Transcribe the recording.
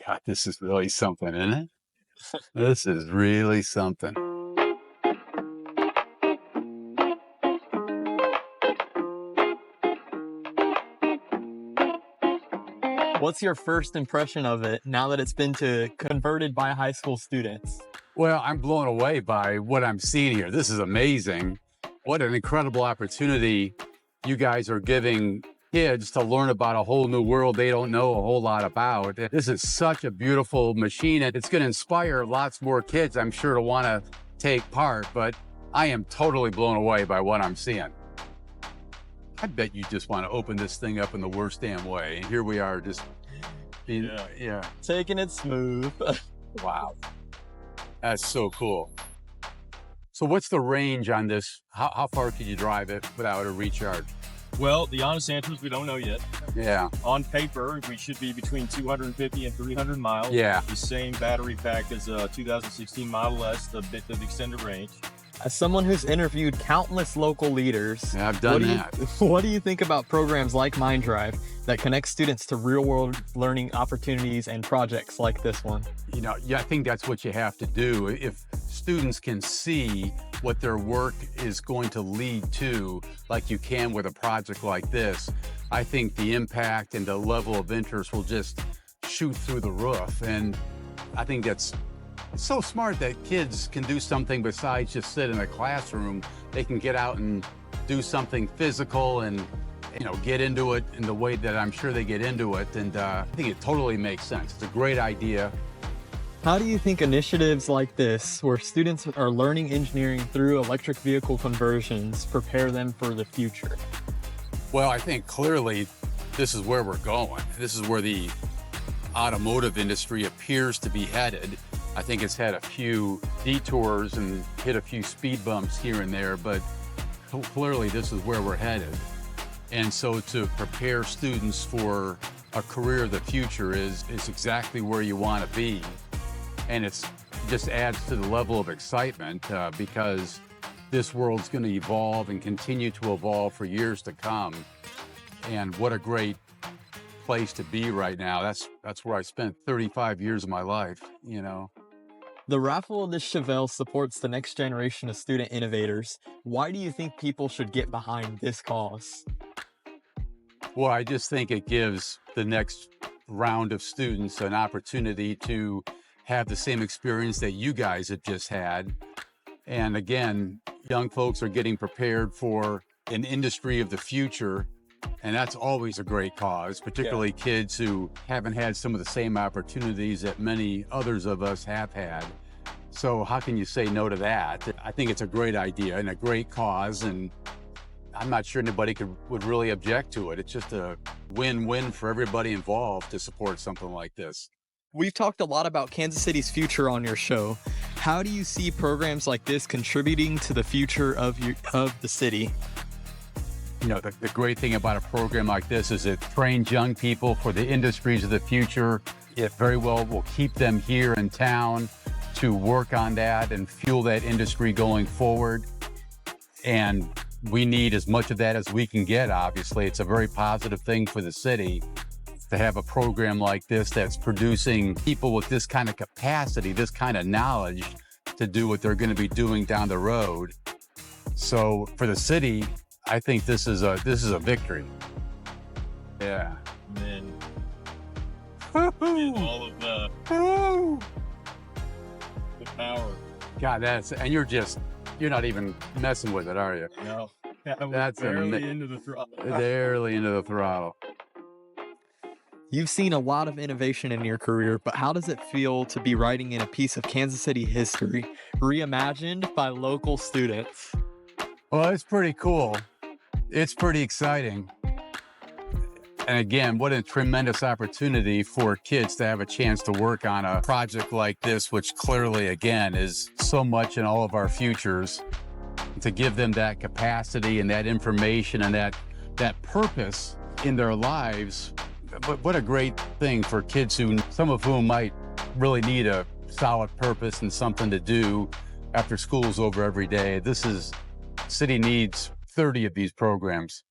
God, this is really something, isn't it? This is really something. What's your first impression of it now that it's been converted by high school students? Well, I'm blown away by what I'm seeing here. This is amazing. What an incredible opportunity you guys are giving kids to learn about a whole new world they don't know a whole lot about. This is such a beautiful machine, and it's going to inspire lots more kids, I'm sure, to want to take part. But I am totally blown away by what I'm seeing. I bet you just want to open this thing up in the worst damn way. And here we are just being, yeah. Taking it smooth. Wow. That's so cool. So what's the range on this? How far can you drive it without a recharge? Well, the honest answer is we don't know yet. Yeah. On paper, we should be between 250 and 300 miles. Yeah. The same battery pack as a 2016 Model S, the bit of extended range. As someone who's interviewed countless local leaders, Yeah, I've done that. What do you think about programs like MINDDRIVE that connect students to real-world learning opportunities and projects like this one? You know, yeah, I think that's what you have to do. If students can see what their work is going to lead to, like you can with a project like this, I think the impact and the level of interest will just shoot through the roof. And I think it's so smart that kids can do something besides just sit in a classroom. They can get out and do something physical and, you know, get into it in the way that I'm sure they get into it. And I think it totally makes sense. It's a great idea. How do you think initiatives like this, where students are learning engineering through electric vehicle conversions, prepare them for the future? Well, I think clearly this is where we're going. This is where the automotive industry appears to be headed. I think it's had a few detours and hit a few speed bumps here and there, but clearly this is where we're headed. And so to prepare students for a career of the future is exactly where you want to be. And it's just adds to the level of excitement because this world's going to evolve and continue to evolve for years to come. And what a great place to be right now. That's where I spent 35 years of my life, you know. The raffle of this Chevelle supports the next generation of student innovators. Why do you think people should get behind this cause? Well, I just think it gives the next round of students an opportunity to have the same experience that you guys have just had. And again, young folks are getting prepared for an industry of the future. And that's always a great cause, particularly kids who haven't had some of the same opportunities that many others of us have had. So how can you say no to that? I think it's a great idea and a great cause, and I'm not sure anybody would really object to it. It's just a win-win for everybody involved to support something like this. We've talked a lot about Kansas City's future on your show. How do you see programs like this contributing to the future of the city? You know, the great thing about a program like this is it trains young people for the industries of the future. It very well will keep them here in town to work on that and fuel that industry going forward. And we need as much of that as we can get, obviously. It's a very positive thing for the city to have a program like this that's producing people with this kind of capacity, this kind of knowledge to do what they're going to be doing down the road. So for the city, I think this is a victory. Yeah. And then all of the power. God, and you're not even messing with it, are you? No. That's barely into the throttle. Barely into the throttle. You've seen a lot of innovation in your career, but how does it feel to be writing in a piece of Kansas City history, reimagined by local students? Well, it's pretty cool. It's pretty exciting. And again, what a tremendous opportunity for kids to have a chance to work on a project like this, which clearly, again, is so much in all of our futures, to give them that capacity and that information and that purpose in their lives. But what a great thing for kids some of whom might really need a solid purpose and something to do after school's over every day. City needs 30 of these programs.